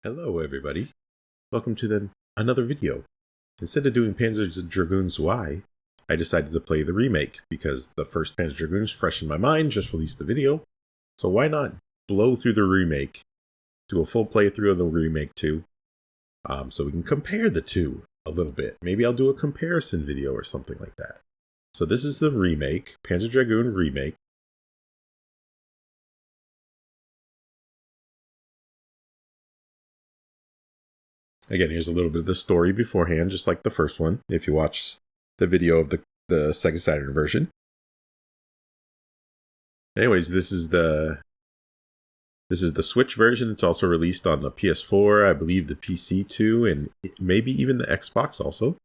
Hello everybody, welcome to another video. Instead of doing Panzer Dragoons Y, I decided to play the remake because the first Panzer Dragoon is fresh in my mind, just released the video. So why not blow through the remake, do a full playthrough of the remake too, so we can compare the two a little bit. Maybe I'll do a comparison video or something like that. So this is the remake, Panzer Dragoon Remake. Again, here's a little bit of the story beforehand, just like the first one, if you watch the video of the Sega Saturn version. Anyways, this is the Switch version. It's also released on the PS4, I believe the PC too, and maybe even the Xbox also.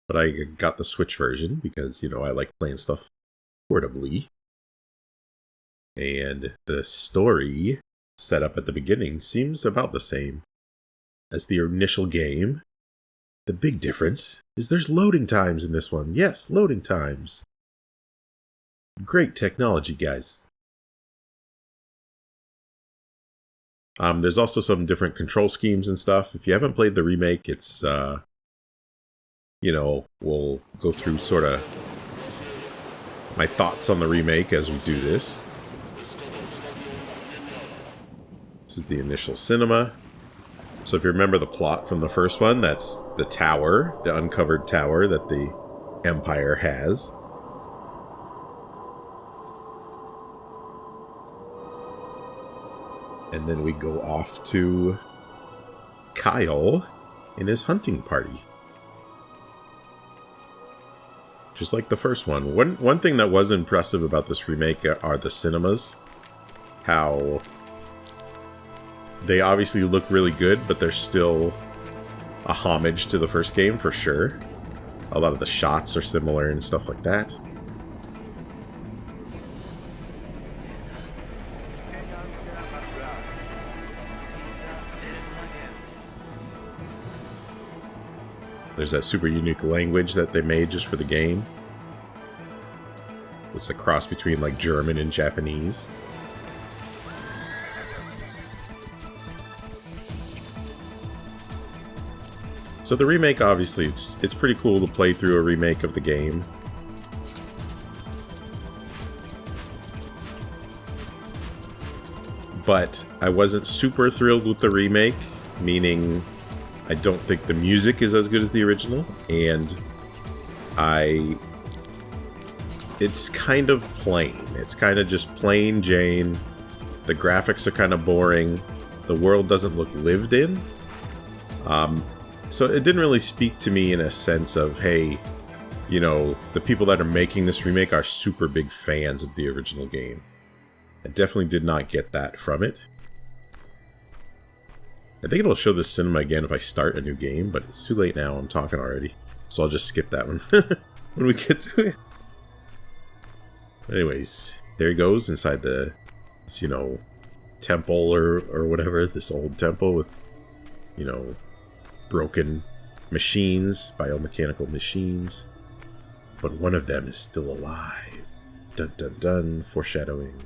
But I got the Switch version because, you know, I like playing stuff portably. And the story set up at the beginning seems about the same as the initial game. The big difference is there's loading times in this one. Yes, loading times. Great technology, guys. There's also some different control schemes and stuff. If you haven't played the remake, it's, you know, we'll go through sort of my thoughts on the remake as we do this. This is the initial cinema. So if you remember the plot from the first one, that's the tower, the uncovered tower that the Empire has. And then we go off to Kyle in his hunting party. Just like the first one. One thing that was impressive about this remake are the cinemas. How they obviously look really good, but they're still a homage to the first game for sure. A lot of the shots are similar and stuff like that. There's that super unique language that they made just for the game. It's a cross between like German and Japanese. So the remake, obviously, it's pretty cool to play through a remake of the game. But I wasn't super thrilled with the remake, meaning I don't think the music is as good as the original, and it's kind of plain. It's kind of just plain Jane. The graphics are kind of boring. The world doesn't look lived in. So it didn't really speak to me in a sense of, hey, you know, the people that are making this remake are super big fans of the original game. I definitely did not get that from it. I think it'll show the cinema again if I start a new game, but it's too late now. I'm talking already. So I'll just skip that one when we get to it. Anyways, there he goes inside this, you know, temple or whatever. This old temple with, you know, broken machines, biomechanical machines, but one of them is still alive. Dun dun dun, foreshadowing.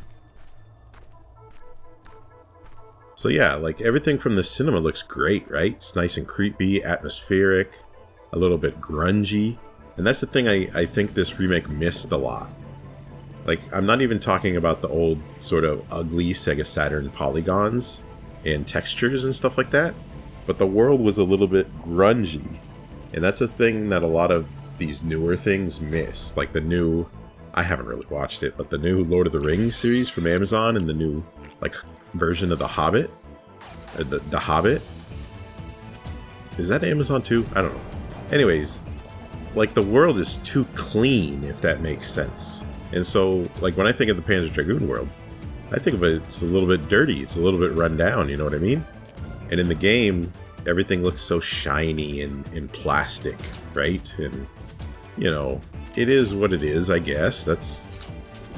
So yeah, like everything from the cinema looks great, right? It's nice and creepy, atmospheric, a little bit grungy, and that's the thing I think this remake missed a lot. Like, I'm not even talking about the old sort of ugly Sega Saturn polygons and textures and stuff like that. But the world was a little bit grungy. And that's a thing that a lot of these newer things miss. Like the new, I haven't really watched it, but the new Lord of the Rings series from Amazon and the new, like, version of The Hobbit. The Hobbit? Is that Amazon too? I don't know. Anyways, like, the world is too clean, if that makes sense. And so, like, when I think of the Panzer Dragoon world, I think of it, it's a little bit dirty. It's a little bit run down, you know what I mean? And in the game, everything looks so shiny and plastic, right? And, you know, it is what it is, I guess. That's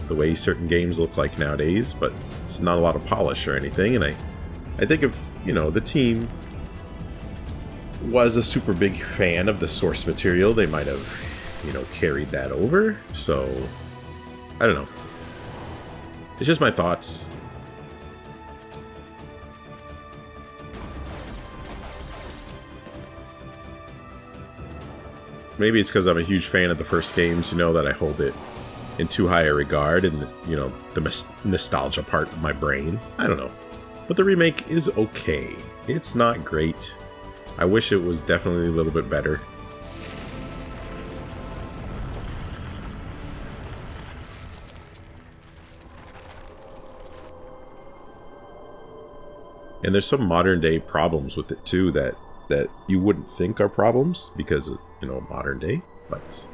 the way certain games look like nowadays, but it's not a lot of polish or anything. And I think if, you know, the team was a super big fan of the source material, they might have, you know, carried that over. So, I don't know. It's just my thoughts. Maybe it's because I'm a huge fan of the first games, you know, that I hold it in too high a regard and, you know, the nostalgia part of my brain. I don't know. But the remake is okay. It's not great. I wish it was definitely a little bit better. And there's some modern day problems with it too that you wouldn't think are problems because of, you know, modern day, but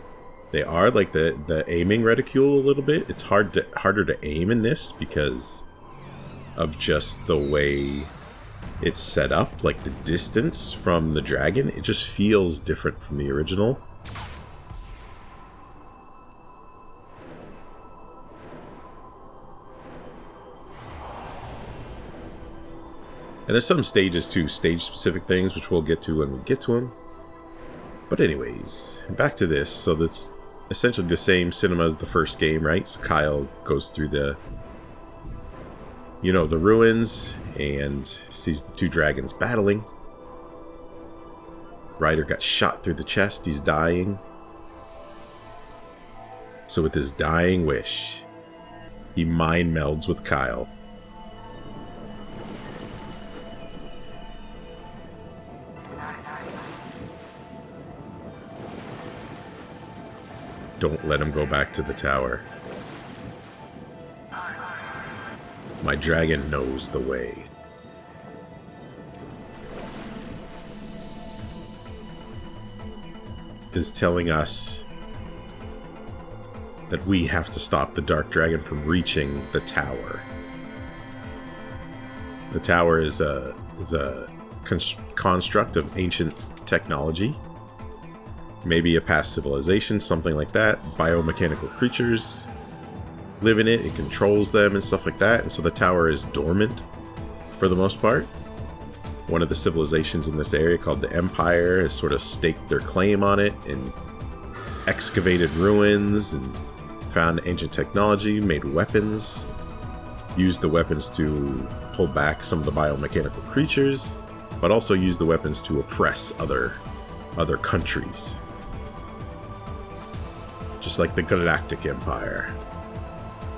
they are. Like the aiming reticule a little bit. It's harder to aim in this because of just the way it's set up. Like the distance from the dragon, it just feels different from the original. And there's some stages too, stage-specific things, which we'll get to when we get to them. But anyways, back to this. So that's essentially the same cinema as the first game, right? So Kyle goes through the, you know, the ruins and sees the two dragons battling. Ryder got shot through the chest. He's dying. So with his dying wish, he mind melds with Kyle. Don't let him go back to the tower. My dragon knows the way. Is telling us that we have to stop the dark dragon from reaching the tower. The tower is a construct of ancient technology. Maybe a past civilization, something like that. Biomechanical creatures live in it. It controls them and stuff like that. And so the tower is dormant for the most part. One of the civilizations in this area, called the Empire, has sort of staked their claim on it and excavated ruins and found ancient technology, made weapons, used the weapons to pull back some of the biomechanical creatures, but also used the weapons to oppress other countries. Just like the Galactic Empire.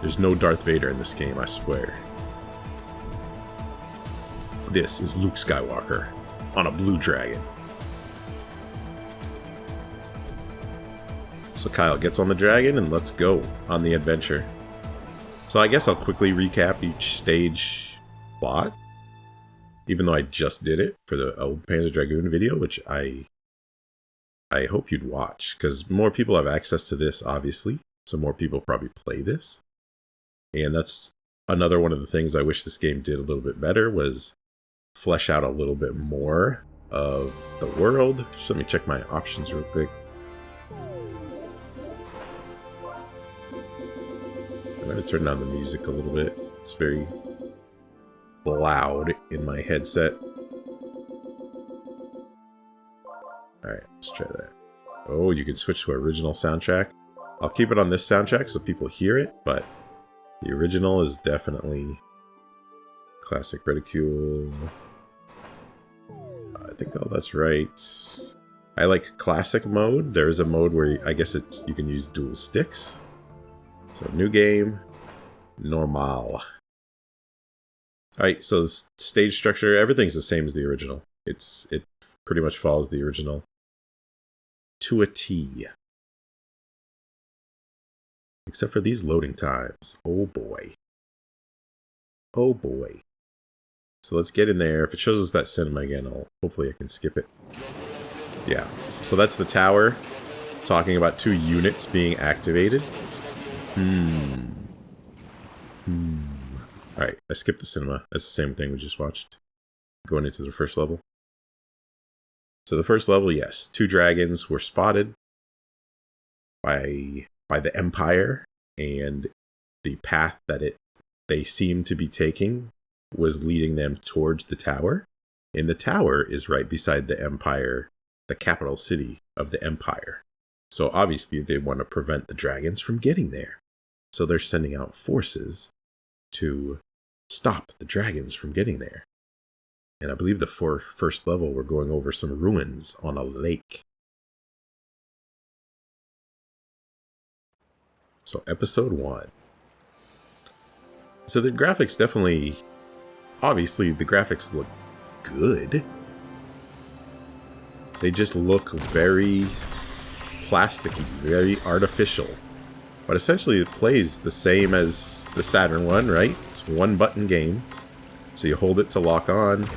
There's no Darth Vader in this game, I swear. This is Luke Skywalker on a blue dragon. So Kyle gets on the dragon and let's go on the adventure. So I guess I'll quickly recap each stage plot, even though I just did it for the old Panzer Dragoon video, which I hope you'd watch, because more people have access to this, obviously, so more people probably play this. And that's another one of the things I wish this game did a little bit better, was flesh out a little bit more of the world. Just let me check my options real quick. I'm going to turn down the music a little bit. It's very loud in my headset. Alright, let's try that. Oh, you can switch to original soundtrack. I'll keep it on this soundtrack so people hear it, but the original is definitely classic reticule. I think all that's right. I like classic mode. There is a mode where I guess you can use dual sticks. So new game, normal. Alright, so the stage structure, everything's the same as the original. It pretty much follows the original to a T. Except for these loading times. Oh boy. Oh boy. So let's get in there. If it shows us that cinema again, hopefully I can skip it. Yeah. So that's the tower. Talking about 2 units being activated. Alright, I skipped the cinema. That's the same thing we just watched. Going into the first level. So the first level, yes, 2 dragons were spotted by the Empire, and the path that they seemed to be taking was leading them towards the tower. And the tower is right beside the Empire, the capital city of the Empire. So obviously they want to prevent the dragons from getting there. So they're sending out forces to stop the dragons from getting there. And I believe the first level we're going over some ruins on a lake. So episode 1. So the graphics definitely, obviously the graphics look good. They just look very plasticky, very artificial. But essentially it plays the same as the Saturn one, right? It's one button game. So you hold it to lock on,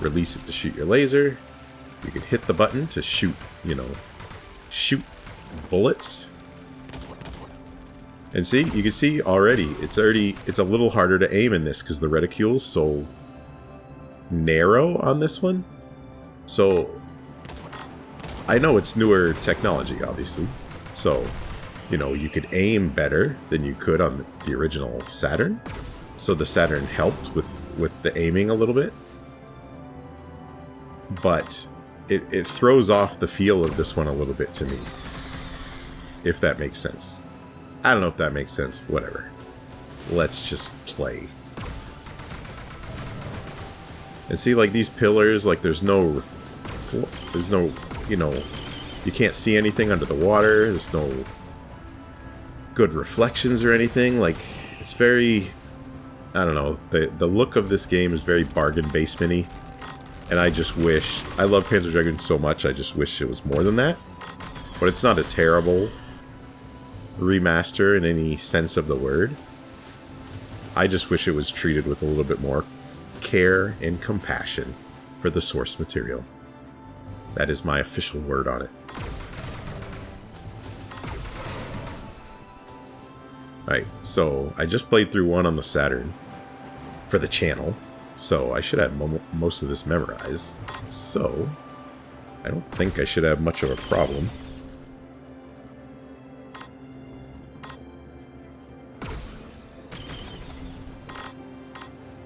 release it to shoot your laser. You can hit the button to shoot, shoot bullets. And see, you can see already, it's a little harder to aim in this because the reticule's so narrow on this one. So, I know it's newer technology, obviously. So, you could aim better than you could on the original Saturn. So the Saturn helped with the aiming a little bit. But it throws off the feel of this one a little bit to me. If that makes sense. I don't know if that makes sense. Whatever. Let's just play. And see, like, these pillars, like, there's no, you can't see anything under the water. There's no good reflections or anything. Like, it's very, I don't know, the look of this game is very bargain basement-y. And I just wish, I love Panzer Dragoon so much, I just wish it was more than that. But it's not a terrible remaster in any sense of the word. I just wish it was treated with a little bit more care and compassion for the source material. That is my official word on it. Alright, so I just played through one on the Saturn for the channel, so I should have most of this memorized. So, I don't think I should have much of a problem.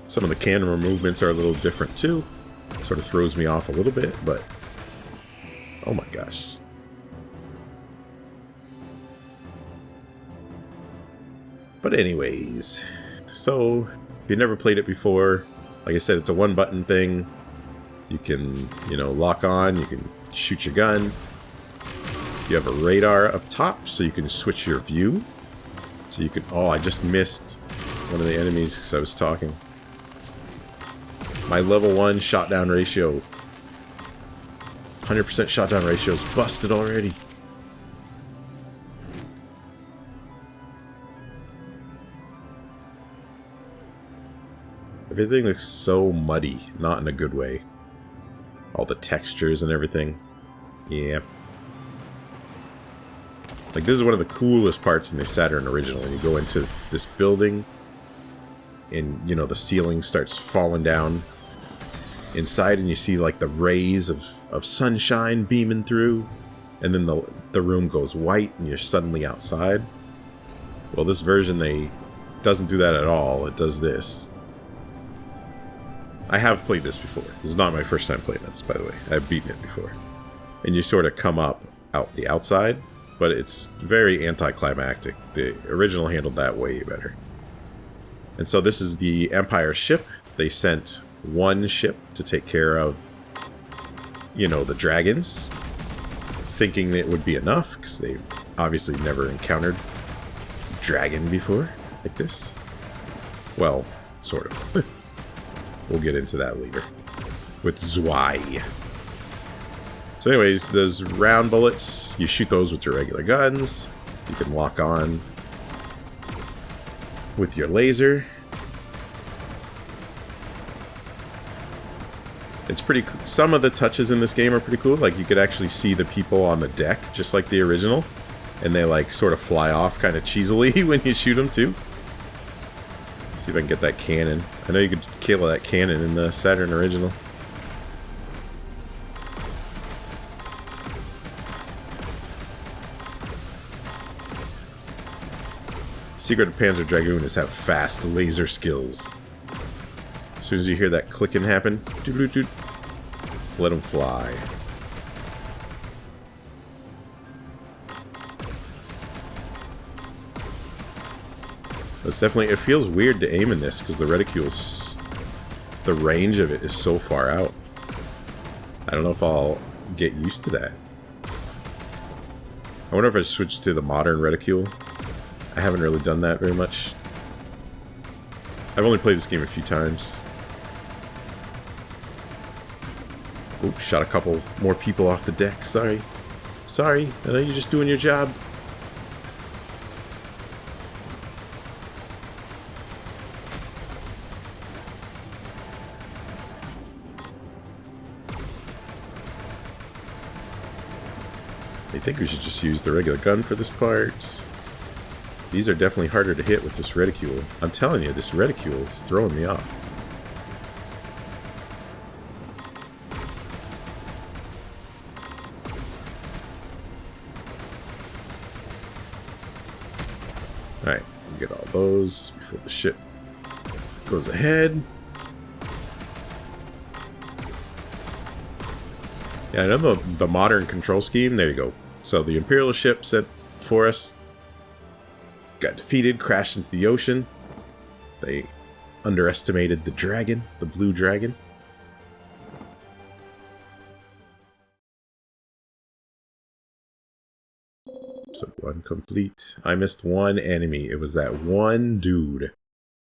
Some of the camera movements are a little different too. Sort of throws me off a little bit, but oh my gosh. But anyways, so if you've never played it before, like I said, it's a one button thing. You can, lock on, you can shoot your gun. You have a radar up top, so you can switch your view. So you can, oh, I just missed one of the enemies because I was talking. My level 1 shot down ratio. 100% shot down ratio is busted already. Everything looks so muddy, not in a good way. All the textures and everything. Yeah. Like, this is one of the coolest parts in the Saturn original. When you go into this building, and, the ceiling starts falling down inside, and you see, like, the rays of sunshine beaming through, and then the room goes white, and you're suddenly outside. Well, this version, doesn't do that at all. It does this. I have played this before. This is not my first time playing this, by the way. I've beaten it before. And you sort of come up out the outside, but it's very anticlimactic. The original handled that way better. And so this is the Empire ship. They sent one ship to take care of, the dragons, thinking that it would be enough, because they've obviously never encountered dragon before, like this. Well, sort of. We'll get into that later. With Zwei. So anyways, those round bullets, you shoot those with your regular guns. You can lock on with your laser. It's pretty cool. Some of the touches in this game are pretty cool. Like, you could actually see the people on the deck, just like the original. And they, like, sort of fly off kind of cheesily when you shoot them, too. See if I can get that cannon. I know you could kill that cannon in the Saturn original. Secret of Panzer Dragoon is have fast laser skills. As soon as you hear that clicking happen, let them fly. It's definitely, it feels weird to aim in this because the reticule's, the range of it is so far out. I don't know if I'll get used to that. I wonder if I switch to the modern reticule. I haven't really done that very much. I've only played this game a few times. Oops, shot a couple more people off the deck. Sorry. Sorry, I know you're just doing your job. I think we should just use the regular gun for this part. These are definitely harder to hit with this reticule. I'm telling you, this reticule is throwing me off. Alright, we get all those before the ship goes ahead. Yeah, I know the modern control scheme. There you go. So the Imperial ship sent for us got defeated, crashed into the ocean. They underestimated the dragon, the blue dragon. So one complete. I missed one enemy. It was that one dude.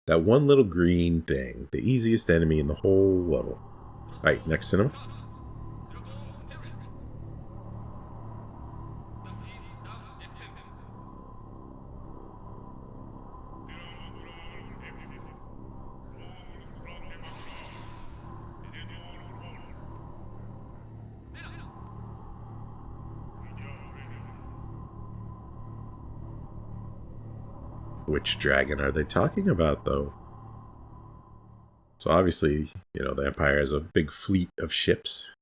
That one little green thing. The easiest enemy in the whole level. Alright, next cinema. Which dragon are they talking about, though? So obviously, you know, the Empire has a big fleet of ships.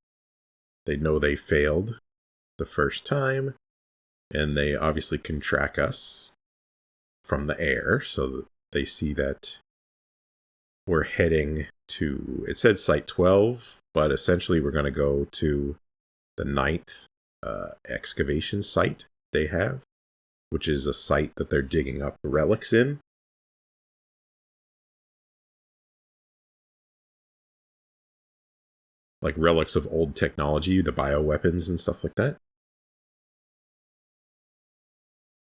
They know they failed the first time, and they obviously can track us from the air, so that they see that we're heading to, it said Site 12, but essentially we're going to go to the 9th excavation site they have, which is a site that they're digging up relics in. Like relics of old technology, the bioweapons and stuff like that.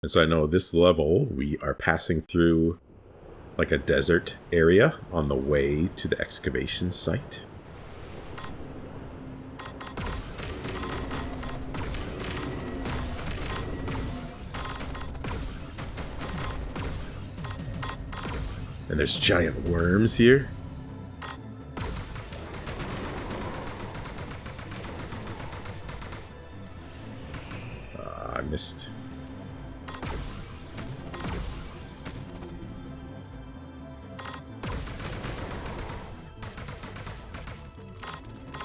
And so I know this level, we are passing through like a desert area on the way to the excavation site. And there's giant worms here. I missed.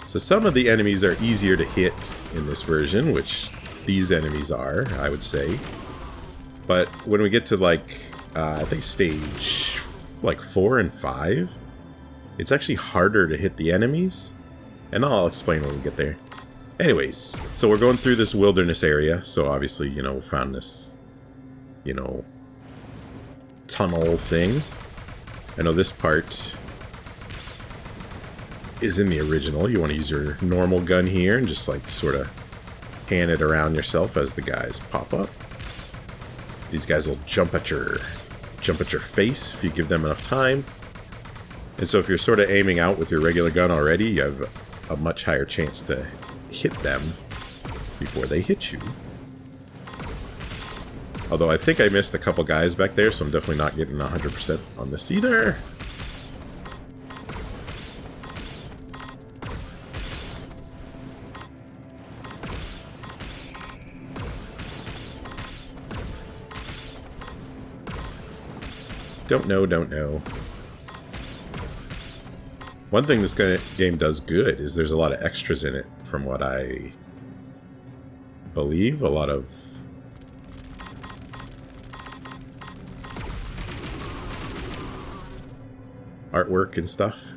So some of the enemies are easier to hit in this version, which these enemies are, I would say. But when we get to like, I think stage like 4 and 5, it's actually harder to hit the enemies. And I'll explain when we get there. Anyways, so we're going through this wilderness area. So obviously, you know, found this, you know, tunnel thing. I know this part is in the original. You want to use your normal gun here and just like sort of hand it around yourself as the guys pop up. These guys will jump at your face if you give them enough time. And so if you're sort of aiming out with your regular gun already, you have a much higher chance to hit them before they hit you. Although I think I missed a couple guys back there, so I'm definitely not getting 100% on this either. Don't know. One thing this game does good is there's a lot of extras in it, from what I believe. A lot of artwork and stuff.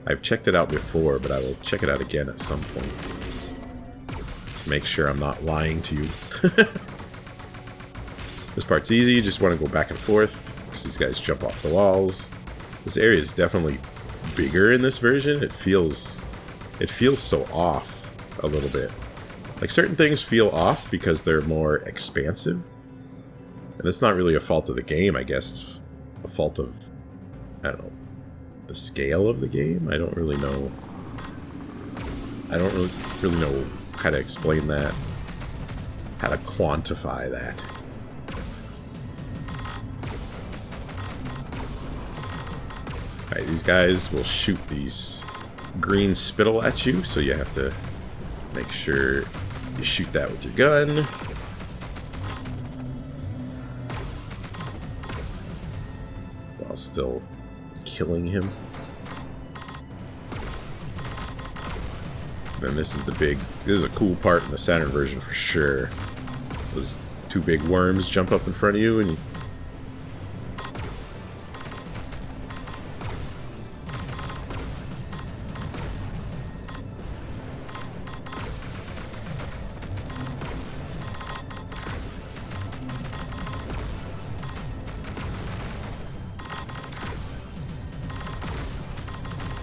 I've checked it out before, but I will check it out again at some point to make sure I'm not lying to you. This part's easy, you just want to go back and forth, because these guys jump off the walls. This area is definitely bigger in this version. It feels so off a little bit. Like certain things feel off because they're more expansive. And it's not really a fault of the game, I guess. It's a fault of, I don't know, the scale of the game? I don't really know. I don't really know how to explain that. How to quantify that. Alright, these guys will shoot these green spittle at you, so you have to make sure you shoot that with your gun. While still killing him. And this is this is a cool part in the Saturn version for sure. Those two big worms jump up in front of you and you...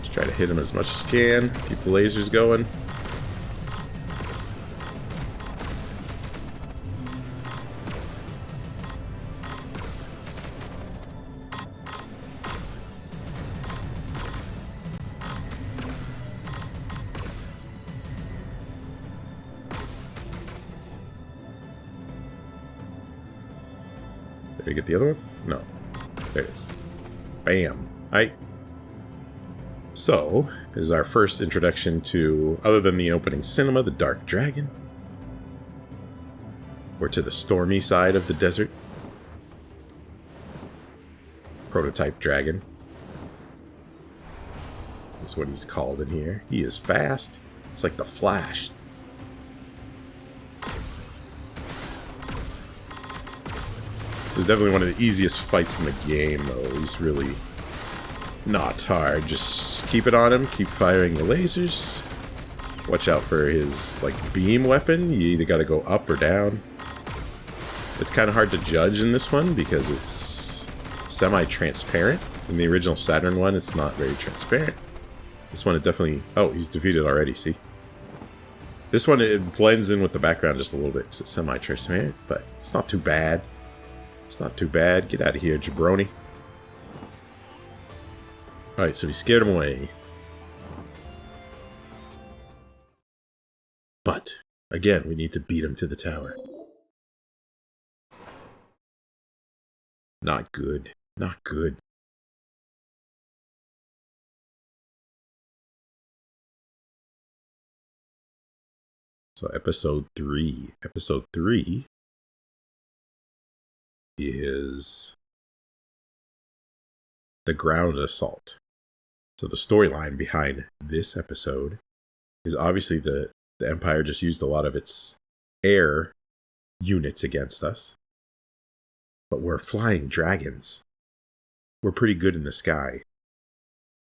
Just try to hit him as much as you can. Keep the lasers going. Did I get the other one? No. There it is. Bam. Alright. So, this is our first introduction to, other than the opening cinema, the Dark Dragon. We're to the stormy side of the desert. Prototype dragon. That's what he's called in here. He is fast. It's like the Flash. It's definitely one of the easiest fights in the game, though. He's really not hard. Just keep it on him. Keep firing your lasers. Watch out for his, like, beam weapon. You either gotta go up or down. It's kind of hard to judge in this one because it's semi-transparent. In the original Saturn one, it's not very transparent. This one, it definitely... Oh, he's defeated already, see? This one, it blends in with the background just a little bit because it's semi-transparent, but it's not too bad. It's not too bad. Get out of here, jabroni. Alright, so we scared him away. But, again, we need to beat him to the tower. Not good. Not good. So, episode 3. Episode 3 is the ground assault. So the storyline behind this episode is obviously the Empire just used a lot of its air units against us. But we're flying dragons. We're pretty good in the sky.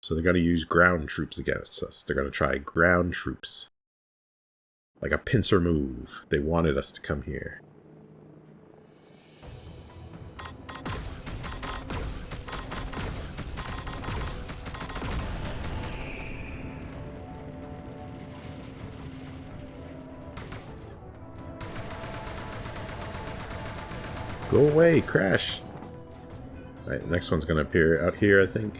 So they're going to use ground troops against us. They're going to try ground troops. Like a pincer move. They wanted us to come here. Go away, crash. Alright, the next one's gonna appear out here, I think.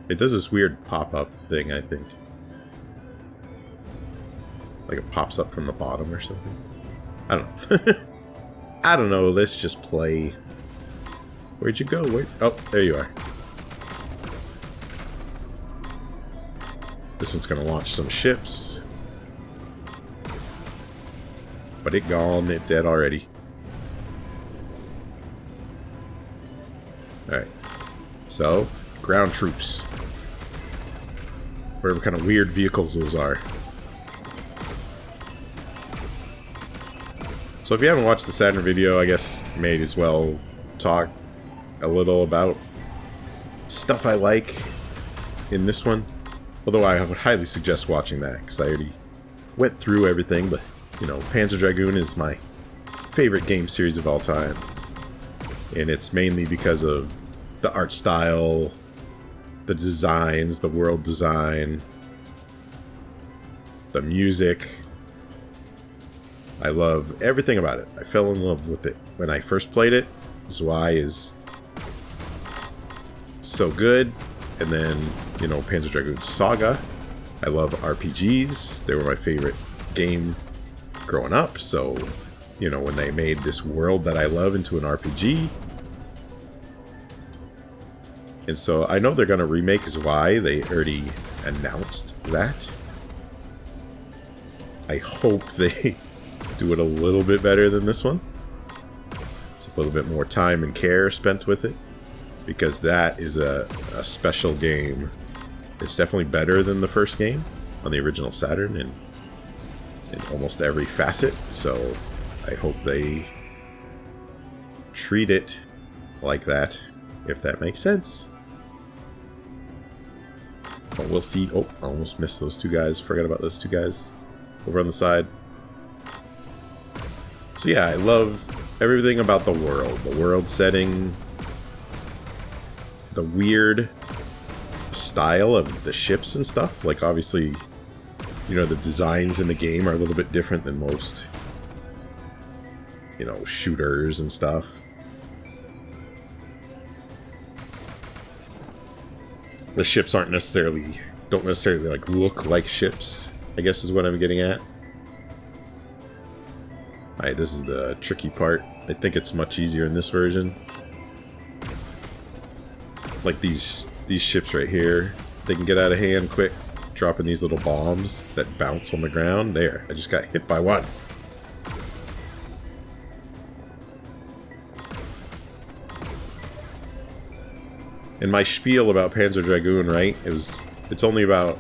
It does this weird pop-up thing, I think. Like it pops up from the bottom or something. I don't know. I don't know, let's just play. Where'd you go? Oh, there you are. This one's gonna launch some ships. But it gone, it dead already. Alright. So, ground troops. Whatever kind of weird vehicles those are. So if you haven't watched the Saturn video, I guess may as well talk a little about stuff I like in this one. Although I would highly suggest watching that, because I already went through everything, but you know, Panzer Dragoon is my favorite game series of all time. And it's mainly because of the art style, the designs, the world design, the music. I love everything about it. I fell in love with it when I first played it. Zwei is so good. And then, you know, Panzer Dragoon Saga. I love RPGs. They were my favorite game growing up. So, you know, when they made this world that I love into an RPG. And so I know they're going to remake Zwei. They already announced that. I hope they do it a little bit better than this one. It's a little bit more time and care spent with it. Because that is a special game. It's definitely better than the first game on the original Saturn in almost every facet. So I hope they treat it like that, if that makes sense. But we'll see. Oh, I almost missed those two guys. Forgot about those two guys over on the side. So yeah, I love everything about the world setting, the weird style of the ships and stuff. Like, obviously, you know, the designs in the game are a little bit different than most, you know, shooters and stuff. The ships don't necessarily like look like ships, I guess is what I'm getting at. Alright, this is the tricky part. I think it's much easier in this version. Like these ships right here, they can get out of hand quick, dropping these little bombs that bounce on the ground. There, I just got hit by one. And my spiel about Panzer Dragoon, right? It's only about,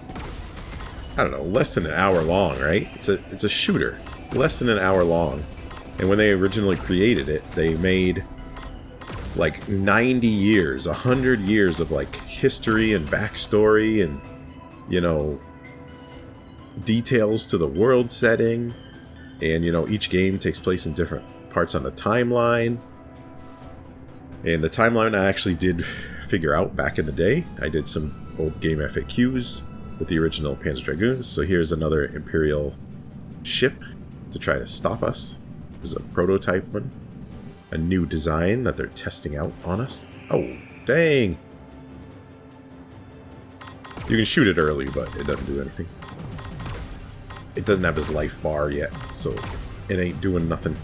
I don't know, less than an hour long, right? It's a shooter, less than an hour long. And when they originally created it, they made like 90 years, 100 years of like history and backstory and, you know, details to the world setting. And, you know, each game takes place in different parts on the timeline. And the timeline I actually did figure out back in the day. I did some old game FAQs with the original Panzer Dragoons. So here's another Imperial ship to try to stop us. This is a prototype one. A new design that they're testing out on us. Oh, dang! You can shoot it early, but it doesn't do anything. It doesn't have his life bar yet, so it ain't doing nothing.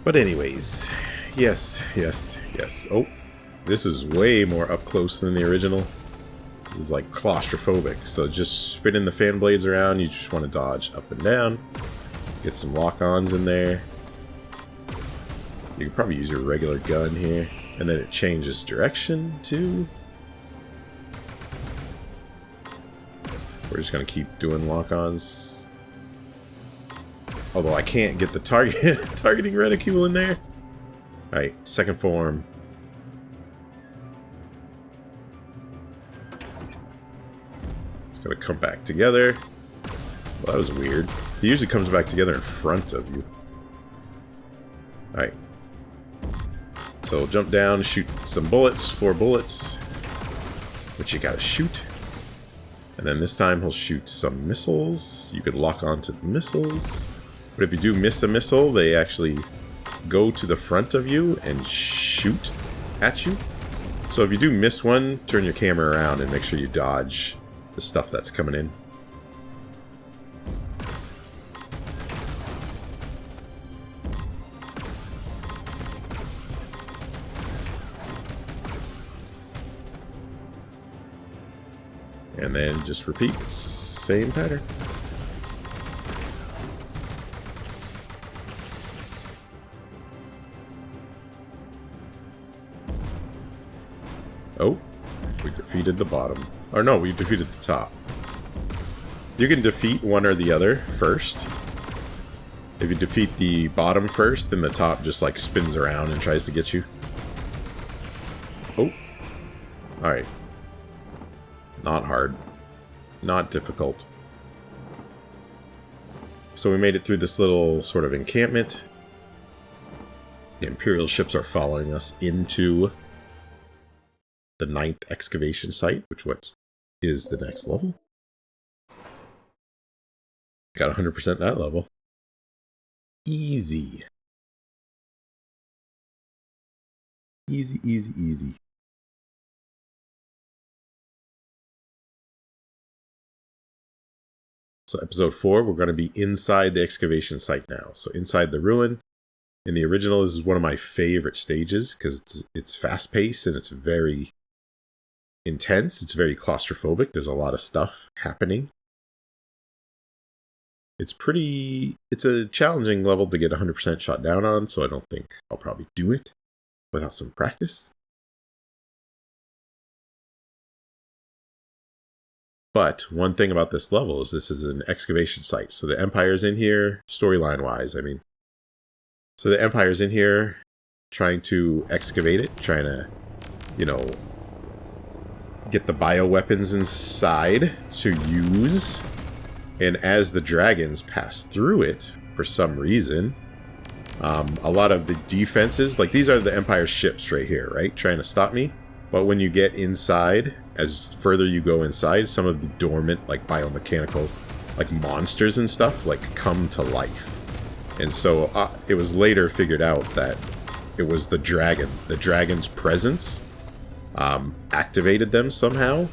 But anyways, yes. Oh, this is way more up close than the original. This is like claustrophobic, so just spinning the fan blades around, you just want to dodge up and down. Get some lock-ons in there. You can probably use your regular gun here, and then it changes direction to... We're just going to keep doing lock-ons. Although I can't get the targeting reticule in there. Alright, second form. It's gonna come back together. Well, that was weird. He usually comes back together in front of you. Alright. So we'll jump down, shoot some bullets, 4 bullets. Which you gotta shoot. And then this time he'll shoot some missiles. You could lock onto the missiles. But if you do miss a missile, they actually go to the front of you and shoot at you. So if you do miss one, turn your camera around and make sure you dodge the stuff that's coming in. And then just repeat, same pattern. Oh, we defeated the bottom. Or no, we defeated the top. You can defeat one or the other first. If you defeat the bottom first, then the top just like spins around and tries to get you. Oh. Alright. Not hard. Not difficult. So we made it through this little sort of encampment. The Imperial ships are following us into the 9th excavation site, which is the next level. Got 100% that level. Easy. Easy, easy, easy. So episode 4, we're going to be inside the excavation site now. So inside the ruin. In the original, this is one of my favorite stages because it's fast-paced and it's very intense. It's very claustrophobic. There's a lot of stuff happening. It's a challenging level to get 100% shot down on, so I don't think I'll probably do it without some practice. But one thing about this level is this is an excavation site. So the Empire's in here, storyline-wise, I mean. So the Empire's in here trying to excavate it, trying to, get the bioweapons inside to use. And as the dragons pass through it, for some reason, a lot of the defenses, like these are the Empire ships right here, right? Trying to stop me. But when you get inside, as further you go inside, some of the dormant, like biomechanical, like monsters and stuff, like come to life. And so it was later figured out that it was the dragon. The dragon's presence activated them somehow.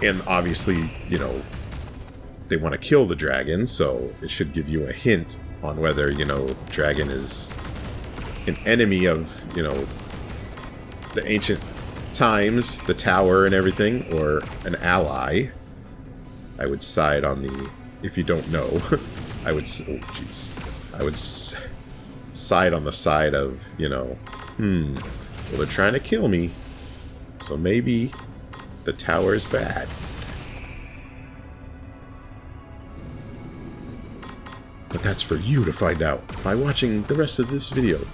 And obviously, they want to kill the dragon, so it should give you a hint on whether, the dragon is an enemy of, the ancient times, the tower and everything, or an ally. I would side on the, if you don't know, I would side on the side of, well, they're trying to kill me, so maybe the tower is bad. But that's for you to find out by watching the rest of this video.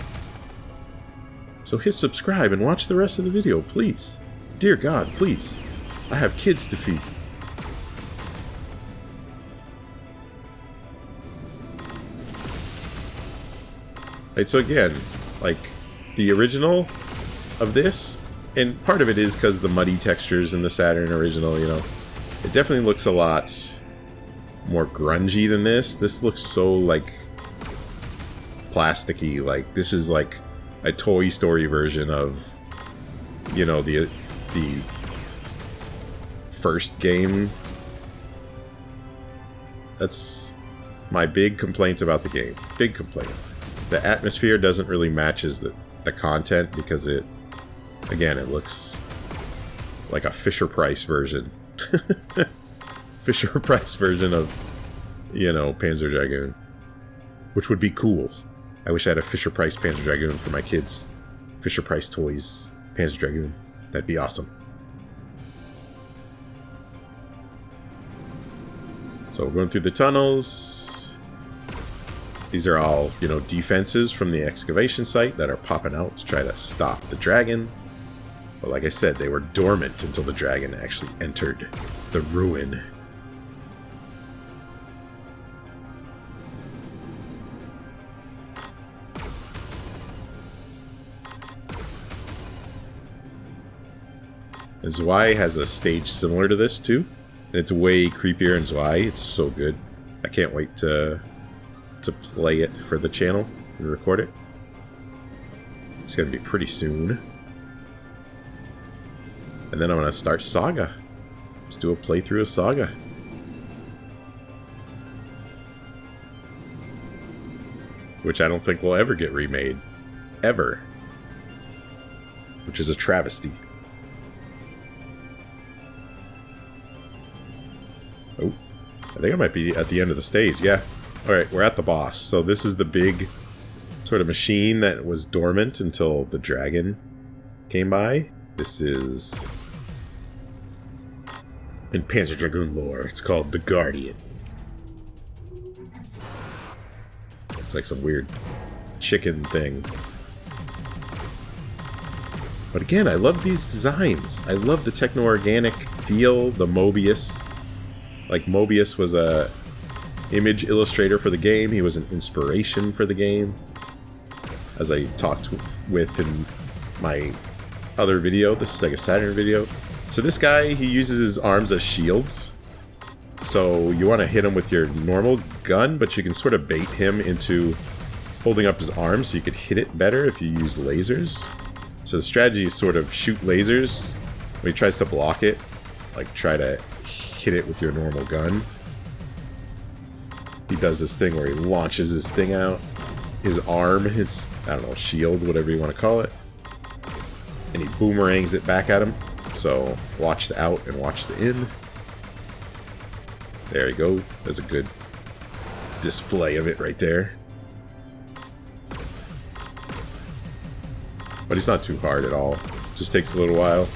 So hit subscribe and watch the rest of the video, please. Dear God, please. I have kids to feed. Right, so again, like the original of this, and part of it is because the muddy textures in the Saturn original, it definitely looks a lot more grungy than this. This looks so, like, plasticky. Like, this is like a Toy Story version of, the first game. That's my big complaint about the game. Big complaint. The atmosphere doesn't really match the content because it looks like a Fisher-Price version. Fisher-Price version of, Panzer Dragoon. Which would be cool. I wish I had a Fisher-Price Panzer Dragoon for my kids. Fisher-Price Toys Panzer Dragoon. That'd be awesome. So we're going through the tunnels. These are all, defenses from the excavation site that are popping out to try to stop the dragon. But like I said, they were dormant until the dragon actually entered the ruin. And Zwei has a stage similar to this too. And it's way creepier in Zwei. It's so good. I can't wait to play it for the channel and record it. It's going to be pretty soon. And then I'm going to start Saga. Let's do a playthrough of Saga. Which I don't think will ever get remade. Ever. Which is a travesty. Oh, I think I might be at the end of the stage, yeah. Alright, we're at the boss. So this is the big sort of machine that was dormant until the dragon came by. This is, in Panzer Dragoon lore, it's called the Guardian. It's like some weird chicken thing. But again, I love these designs. I love the techno-organic feel, the Mobius. Like, Mobius was a image illustrator for the game. He was an inspiration for the game. As I talked with in my other video, the Sega Saturn video. So this guy, he uses his arms as shields. So you want to hit him with your normal gun, but you can sort of bait him into holding up his arms so you could hit it better if you use lasers. So the strategy is sort of shoot lasers. When he tries to block it, like try to hit it with your normal gun. He does this thing where he launches his thing out. His arm, his, I don't know, shield, whatever you want to call it. And he boomerangs it back at him. So watch the out and watch the in. There you go. There's a good display of it right there. But he's not too hard at all. Just takes a little while.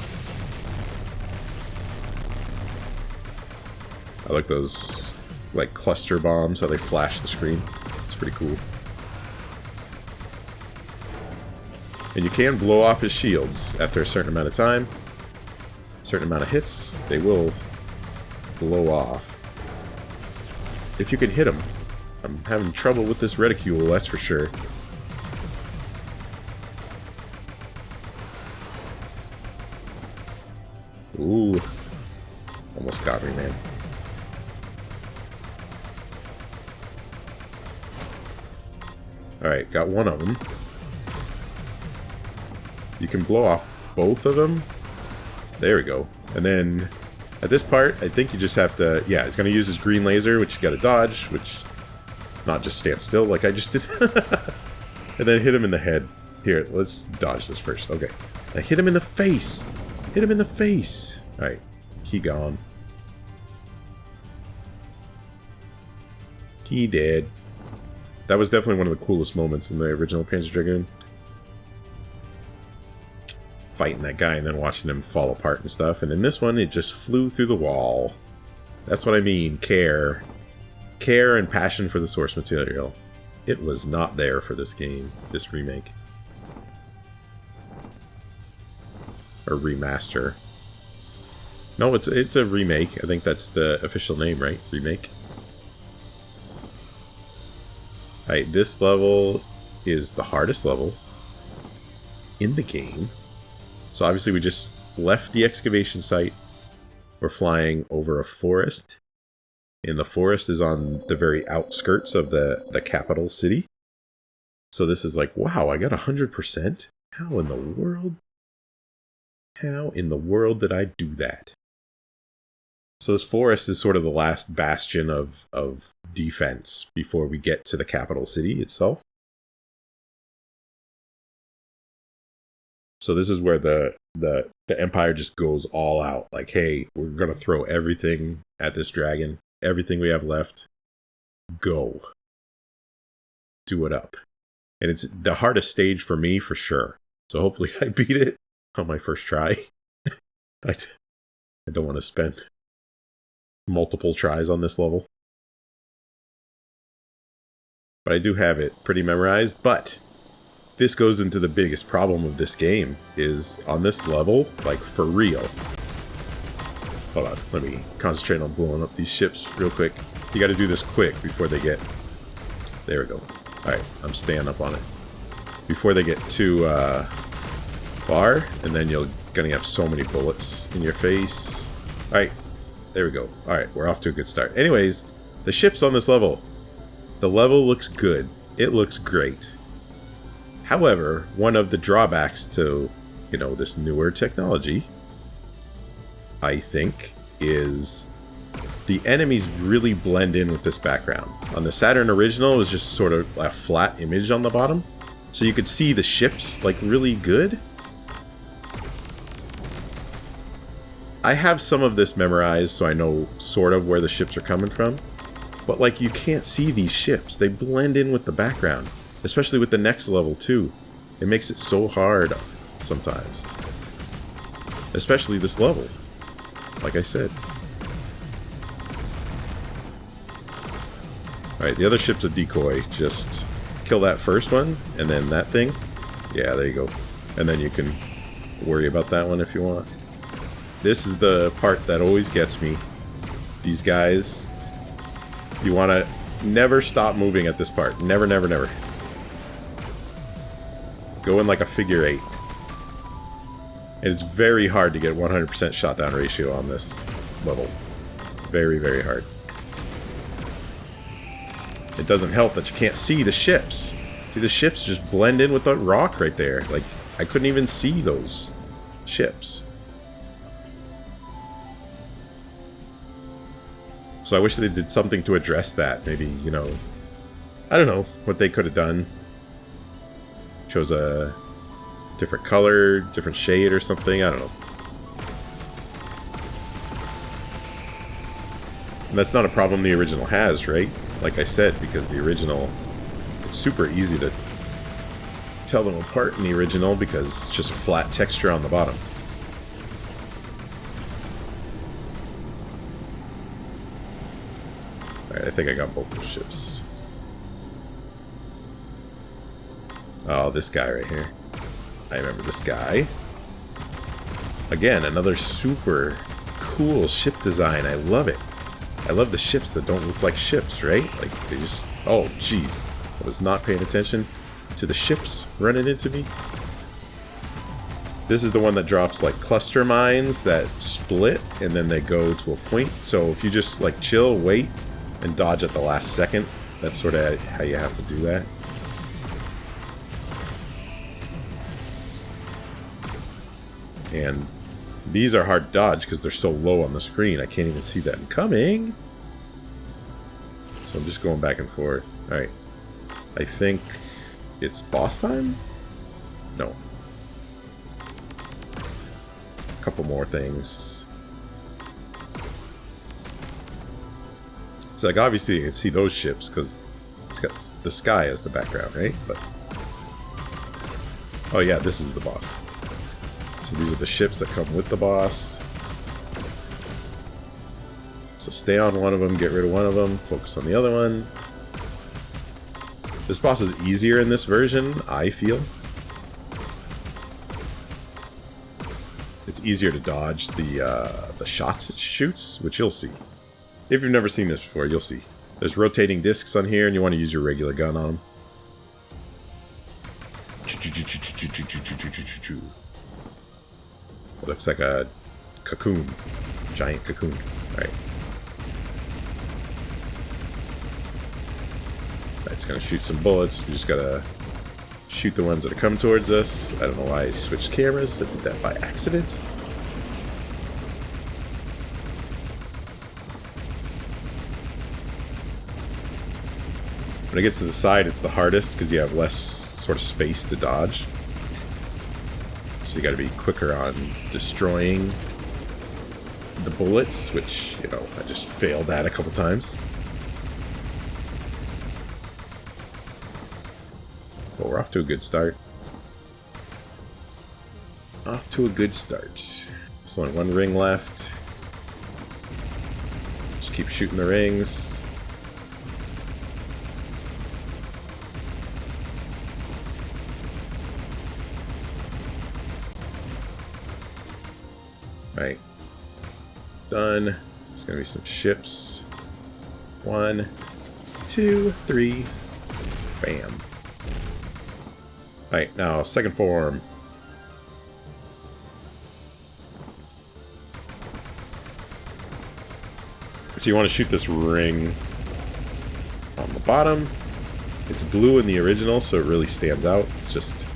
I like those, like, cluster bombs, how they flash the screen. It's pretty cool. And you can blow off his shields after a certain amount of time. Certain amount of hits, they will blow off. If you can hit him. I'm having trouble with this reticule, that's for sure. Ooh. Almost got me, man. Alright, got one of them. You can blow off both of them. There we go. And then, at this part, I think you just have to... Yeah, he's going to use his green laser, which you got to dodge, which... Not just stand still like I just did. And then hit him in the head. Here, let's dodge this first. Okay. Now hit him in the face! Hit him in the face! Alright, he gone. He dead. That was definitely one of the coolest moments in the original Panzer Dragoon. Fighting that guy and then watching him fall apart and stuff. And in this one, it just flew through the wall. That's what I mean, care. Care and passion for the source material. It was not there for this game, this remake. Or remaster. No, it's a remake. I think that's the official name, right? Remake. Alright, this level is the hardest level in the game. So obviously we just left the excavation site. We're flying over a forest. And the forest is on the very outskirts of the capital city. So this is like, wow, I got 100%? How in the world? How in the world did I do that? So this forest is sort of the last bastion of defense before we get to the capital city itself. So this is where the Empire just goes all out. Like, hey, we're going to throw everything at this dragon. Everything we have left. Go. Do it up. And it's the hardest stage for me, for sure. So hopefully I beat it on my first try. I don't want to spend multiple tries on this level. But I do have it pretty memorized. But this goes into the biggest problem of this game, is on this level, like for real. Hold on, let me concentrate on blowing up these ships real quick. You gotta do this quick before they get... There we go. Alright, I'm staying up on it. Before they get too far, and then you're gonna have so many bullets in your face. Alright, there we go. Alright, we're off to a good start. Anyways, the ships on this level. The level looks good. It looks great. However, one of the drawbacks to, you know, this newer technology, I think, is the enemies really blend in with this background. On the Saturn original, it was just sort of a flat image on the bottom. So you could see the ships, like, really good. I have some of this memorized, so I know sort of where the ships are coming from. But, like, you can't see these ships. They blend in with the background. Especially with the next level, too. It makes it so hard sometimes. Especially this level. Like I said. Alright, the other ship's a decoy. Just kill that first one, and then that thing. Yeah, there you go. And then you can worry about that one if you want. This is the part that always gets me. These guys, you want to Never stop moving at this part. Never, never, never. Go in like a figure 8. And it's very hard to get 100% shot down ratio on this level. Very, very hard. It doesn't help that you can't see the ships. See, the ships just blend in with the rock right there. Like, I couldn't even see those ships. So I wish they did something to address that. Maybe, you know, I don't know what they could have done. Chose a different color, different shade or something. I don't know. And that's not a problem the original has, right? Like I said, because the original, it's super easy to tell them apart in the original because it's just a flat texture on the bottom. Alright, I think I got both those ships. Oh, this guy right here. I remember this guy. Again, another super cool ship design. I love it. I love the ships that don't look like ships, right? Like, they just... Oh, jeez. I was not paying attention to the ships running into me. This is the one that drops, like, cluster mines that split, and then they go to a point. So if you just, like, chill, wait, and dodge at the last second, that's sort of how you have to do that. And these are hard to dodge because they're so low on the screen. I can't even see them coming. So I'm just going back and forth. Alright. I think it's boss time? No. A couple more things. So, like, obviously you can see those ships because it's got the sky as the background, right? But... oh yeah, this is the boss. So these are the ships that come with the boss. So stay on one of them, get rid of one of them, focus on the other one. This boss is easier in this version, I feel. It's easier to dodge the shots it shoots, which you'll see. If you've never seen this before, you'll see. There's rotating discs on here, and you want to use your regular gun on them. It looks like a cocoon. Giant cocoon. Alright. It's gonna shoot some bullets. We just gotta shoot the ones that are coming towards us. I don't know why I switched cameras. I did that by accident. When it gets to the side, it's the hardest because you have less sort of space to dodge. So you gotta be quicker on destroying the bullets, which, you know, I just failed at a couple times. But we're off to a good start. Off to a good start. There's only one ring left. Just keep shooting the rings. Right. Done. There's gonna be some ships. 1, 2, 3. Bam. Alright, now second form. So you want to shoot this ring on the bottom. It's blue in the original, so it really stands out. It's just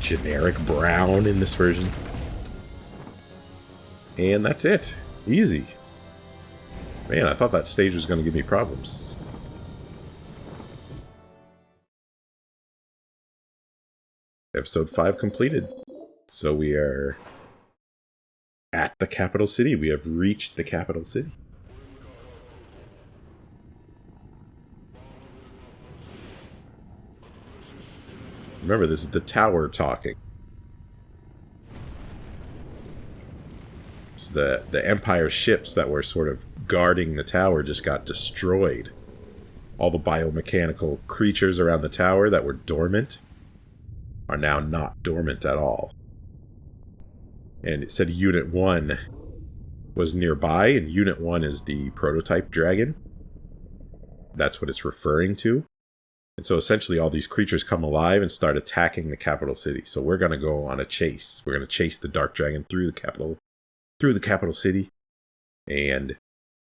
generic brown in this version. And that's it. Easy. Man, I thought that stage was going to give me problems. Episode 5 completed. So we are at the capital city. We have reached the capital city. Remember, this is the tower talking. So the Empire ships that were sort of guarding the tower just got destroyed. All the biomechanical creatures around the tower that were dormant are now not dormant at all. And it said Unit 1 was nearby, and Unit 1 is the prototype dragon. that's what it's referring to. And so essentially all these creatures come alive and start attacking the capital city. So we're going to go on a chase. We're going to chase the Dark Dragon through the capital city. And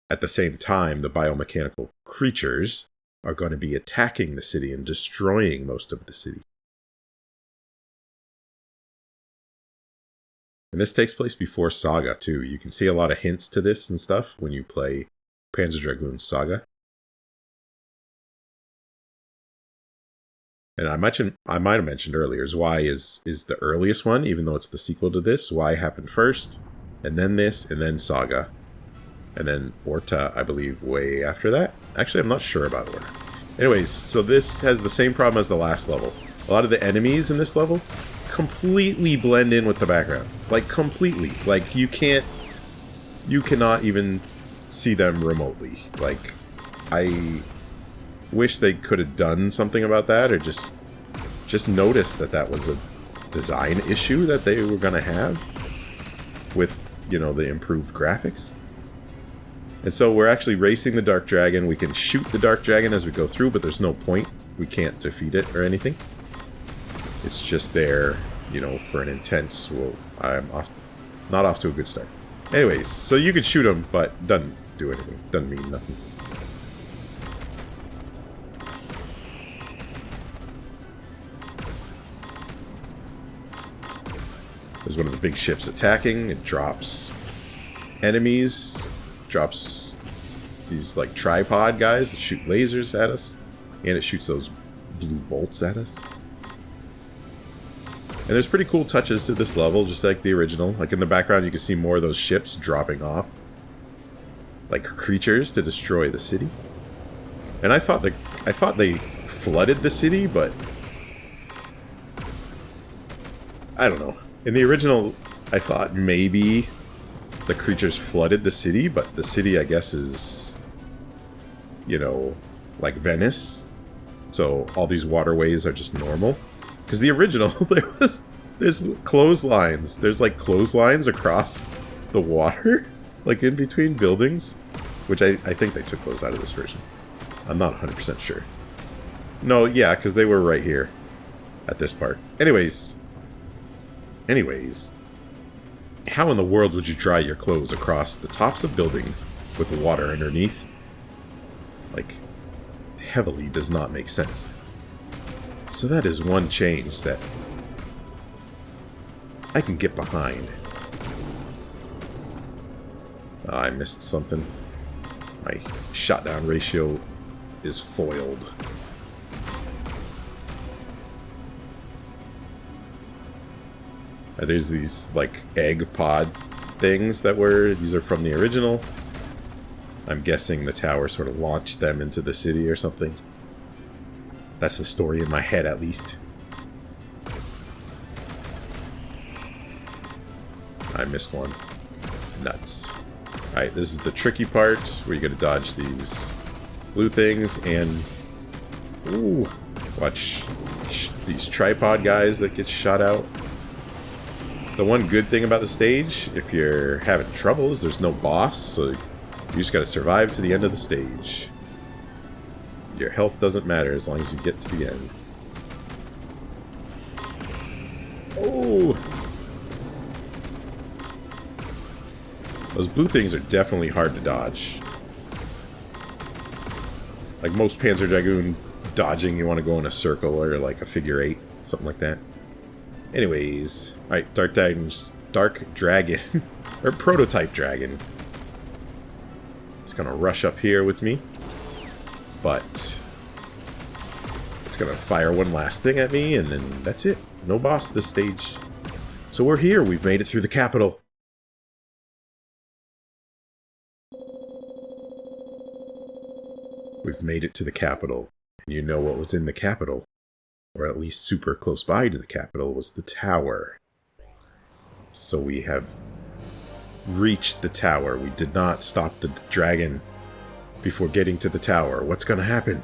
at the same time, the biomechanical creatures are going to be attacking the city and destroying most of the city. And this takes place before Saga, too. You can see a lot of hints to this and stuff when you play Panzer Dragoon Saga. And I might have mentioned earlier, Zwei is the earliest one, even though it's the sequel to this. Zwei happened first, and then this, and then Saga. And then Orta, I believe, way after that. Actually, I'm not sure about Orta. Anyways, so this has the same problem as the last level. A lot of the enemies in this level completely blend in with the background. Like, completely. Like, you cannot even see them remotely. Like, I wish they could have done something about that, or just noticed that was a design issue that they were going to have with, you know, the improved graphics. And so we're actually racing the Dark Dragon. We can shoot the Dark Dragon as we go through, but there's no point. We can't defeat it or anything. It's just there, you know, for an intense... Well, I'm not off to a good start. Anyways, so you could shoot him, but doesn't do anything. Doesn't mean nothing. There's one of the big ships attacking. It drops enemies. Drops these, like, tripod guys that shoot lasers at us. And it shoots those blue bolts at us. And there's pretty cool touches to this level, just like the original. Like, in the background, you can see more of those ships dropping off. Like, creatures to destroy the city. And I thought they flooded the city, but... I don't know. In the original, I thought maybe the creatures flooded the city, but the city, I guess, is, you know, like Venice. So all these waterways are just normal. Because the original, there's clotheslines. There's, like, clotheslines across the water, like, in between buildings. Which I think they took those out of this version. I'm not 100% sure. No, yeah, because they were right here at this part. Anyways, how in the world would you dry your clothes across the tops of buildings with water underneath? Like, heavily does not make sense. So that is one change that I can get behind. Oh, I missed something. My shot-down ratio is foiled. There's these, like, egg pod things that these are from the original. I'm guessing the tower sort of launched them into the city or something. That's the story in my head, at least. I missed one. Nuts. Alright, this is the tricky part, where you gotta dodge these blue things, and... Ooh! Watch these tripod guys that get shot out. The one good thing about the stage, if you're having trouble, is there's no boss, so you just gotta survive to the end of the stage. Your health doesn't matter as long as you get to the end. Oh! Those blue things are definitely hard to dodge. Like most Panzer Dragoon dodging, you want to go in a circle or like a figure 8, something like that. Anyways, alright, Dark Dragon, or Prototype Dragon. It's gonna rush up here with me, but it's gonna fire one last thing at me, and then that's it. No boss this stage. So we're here, we've made it through the capital. We've made it to the capital, and you know what was in the capital, or at least super close by to the capital, was the tower. So we have reached the tower. We did not stop the dragon before getting to the tower. What's gonna happen?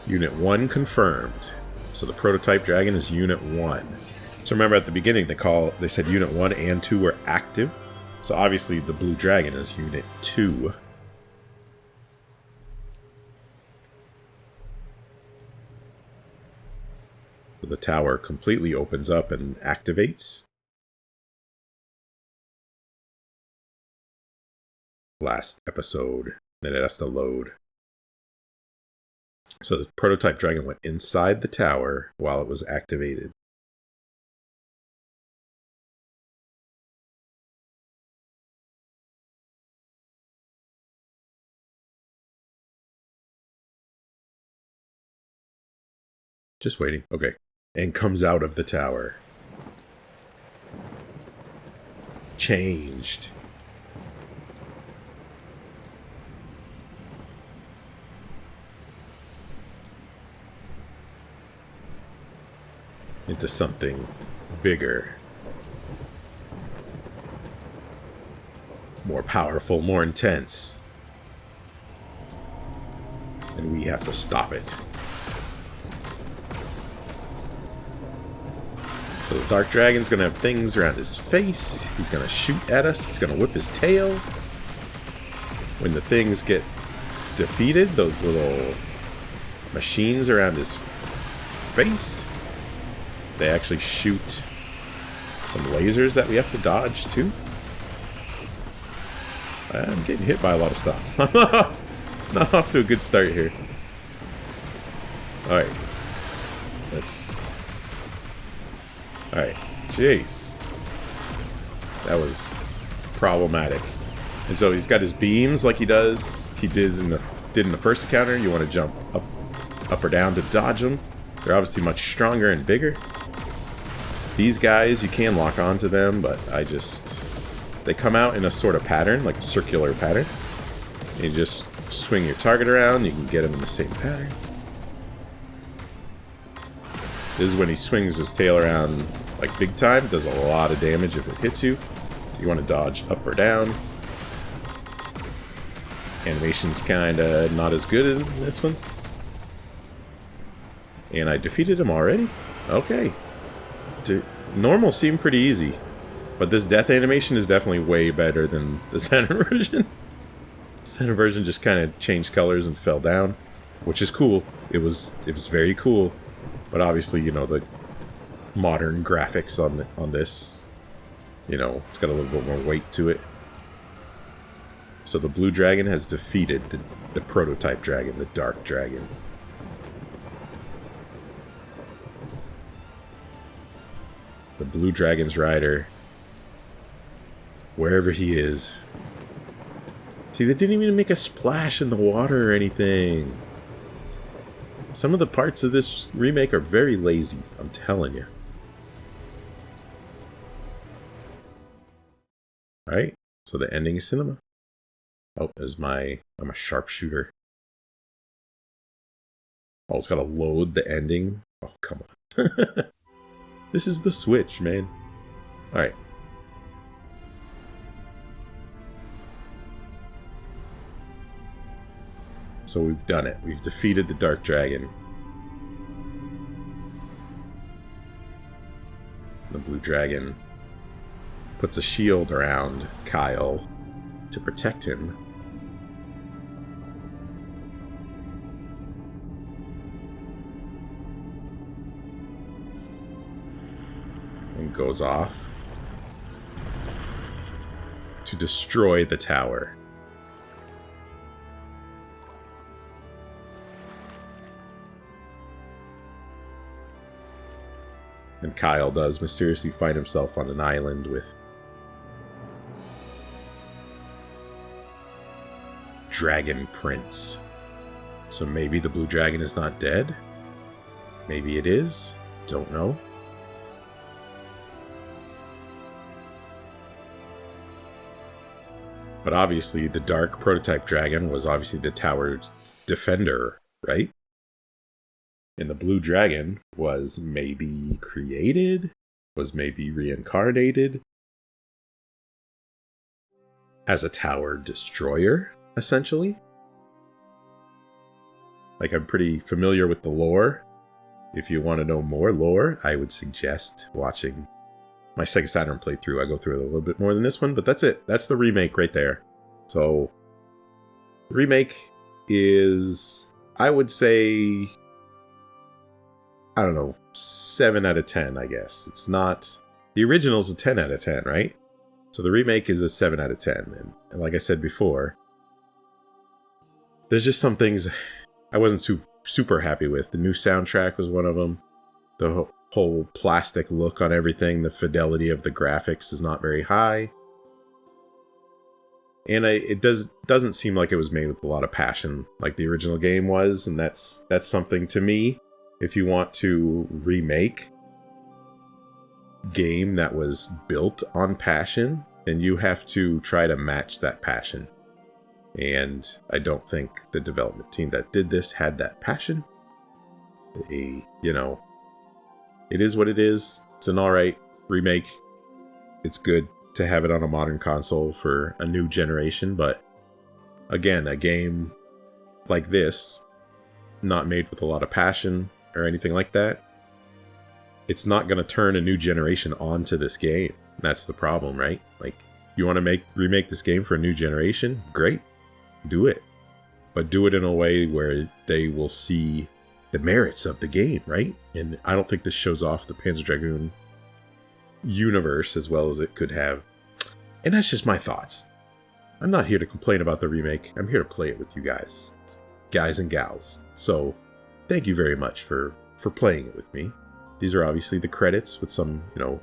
Unit 1 confirmed. So the prototype dragon is Unit 1. So remember at the beginning they said Unit 1 and 2 were active. So obviously the Blue Dragon is Unit 2. So the tower completely opens up and activates. Last episode. Then it has to load. So the prototype dragon went inside the tower while it was activated. Just waiting. Okay. And comes out of the tower. Changed. Into something bigger. More powerful, more intense. And we have to stop it. So the Dark Dragon's gonna have things around his face. He's gonna shoot at us. He's gonna whip his tail. When the things get defeated, those little machines around his face, they actually shoot some lasers that we have to dodge too. I'm getting hit by a lot of stuff. Not off to a good start here. Alright. Alright. Jeez. That was problematic. And so he's got his beams like he did in the first encounter. You want to jump up or down to dodge them. They're obviously much stronger and bigger. These guys, you can lock onto them, but they come out in a sort of pattern, like a circular pattern. You just swing your target around, you can get them in the same pattern. This is when he swings his tail around like big time, does a lot of damage if it hits you. You want to dodge up or down. Animation's kinda not as good as this one. And I defeated him already? Okay. Normal seemed pretty easy. But this death animation is definitely way better than the Saturn version. The Saturn version just kind of changed colors and fell down. Which is cool. It was very cool. But obviously, you know, the modern graphics on this, you know, it's got a little bit more weight to it. So the Blue Dragon has defeated the prototype dragon, the Dark Dragon. The Blue Dragon's rider, wherever he is. See, they didn't even make a splash in the water or anything. Some of the parts of this remake are very lazy, I'm telling you. Alright, so the ending cinema. Oh, I'm a sharpshooter. Oh, it's gotta load the ending. Oh, come on. This is the Switch, man. Alright. So we've done it. We've defeated the Dark Dragon. The Blue Dragon puts a shield around Kyle to protect him. And goes off to destroy the tower. And Kyle does mysteriously find himself on an island with Dragon Prince. So maybe the Blue Dragon is not dead? Maybe it is? Don't know. But obviously the Dark Prototype Dragon was obviously the tower's defender, right? And the Blue Dragon was maybe created, was maybe reincarnated as a tower destroyer, essentially. Like, I'm pretty familiar with the lore. if you want to know more lore, I would suggest watching my Sega Saturn playthrough. I go through it a little bit more than this one, but that's it. That's the remake right there. So, the remake is, I would say, I don't know, 7 out of 10, I guess. It's not... The original's a 10 out of 10, right? So the remake is a 7 out of 10. And like I said before, there's just some things I wasn't super happy with. The new soundtrack was one of them. The whole plastic look on everything, the fidelity of the graphics is not very high. And it doesn't seem like it was made with a lot of passion like the original game was, and that's something to me. If you want to remake game that was built on passion, then you have to try to match that passion. And I don't think the development team that did this had that passion. You know, it is what it is. It's an alright remake. It's good to have it on a modern console for a new generation, but again, a game like this, not made with a lot of passion or anything like that, it's not going to turn a new generation onto this game. That's the problem, right? Like, you want to remake this game for a new generation? Great. Do it. But do it in a way where they will see the merits of the game, right? And I don't think this shows off the Panzer Dragoon universe as well as it could have. And that's just my thoughts. I'm not here to complain about the remake. I'm here to play it with you guys and gals. So thank you very much for playing it with me. These are obviously the credits with some, you know,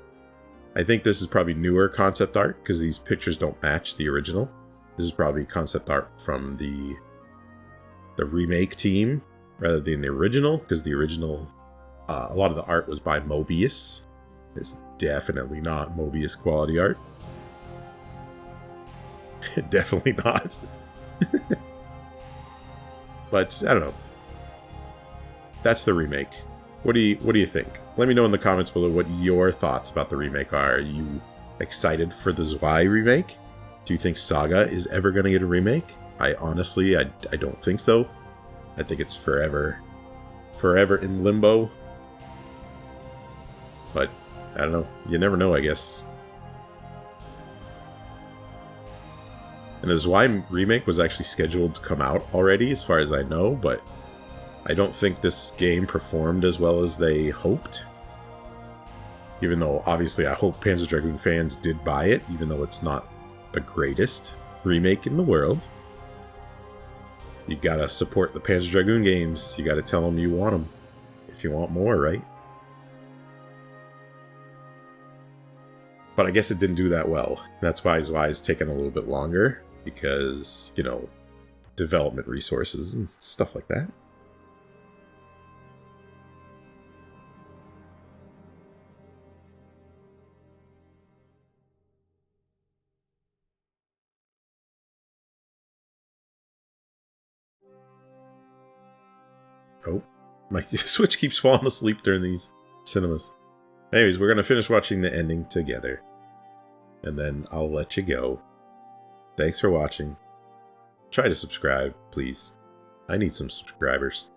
I think this is probably newer concept art because these pictures don't match the original. This is probably concept art from the remake team rather than the original, because the original, a lot of the art was by Mobius. It's definitely not Mobius quality art. Definitely not. But I don't know. That's the remake. What do you think? Let me know in the comments below what your thoughts about the remake are. Are you excited for the Zwei remake? Do you think Saga is ever going to get a remake? I honestly don't think so. I think it's forever in limbo. But I don't know. You never know, I guess. And the Zwei remake was actually scheduled to come out already, as far as I know, but I don't think this game performed as well as they hoped. Even though, obviously, I hope Panzer Dragoon fans did buy it, even though it's not the greatest remake in the world. You gotta support the Panzer Dragoon games. You gotta tell them you want them. If you want more, right? But I guess it didn't do that well. That's why Zwei is taking a little bit longer. Because, you know, development resources and stuff like that. Oh, my Switch keeps falling asleep during these cinemas. Anyways, we're going to finish watching the ending together. And then I'll let you go. Thanks for watching. Try to subscribe, please. I need some subscribers.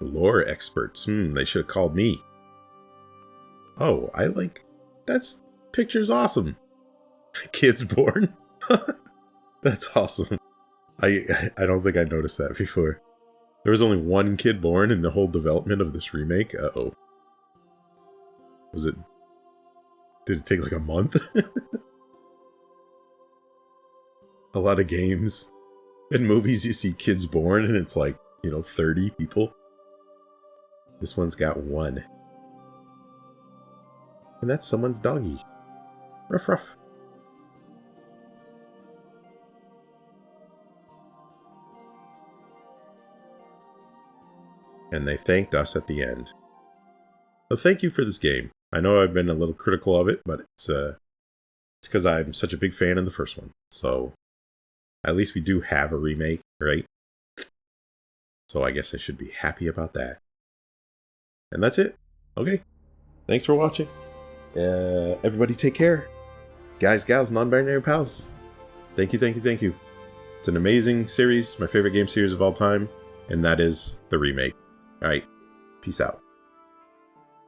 Lore experts. They should have called me. Oh, that's picture's awesome. Kids born. That's awesome. I don't think I noticed that before. There was only one kid born in the whole development of this remake. Uh-oh. Did it take like a month? A lot of games and movies you see kids born and it's like, you know, 30 people. This one's got one. And that's someone's doggy. Ruff ruff. And they thanked us at the end. So thank you for this game. I know I've been a little critical of it, but it's because I'm such a big fan of the first one. So at least we do have a remake, right? So I guess I should be happy about that. And that's it. Okay. Thanks for watching. Everybody take care. Guys, gals, non-binary pals. Thank you, thank you, thank you. It's an amazing series, my favorite game series of all time, and that is the remake. Alright, peace out.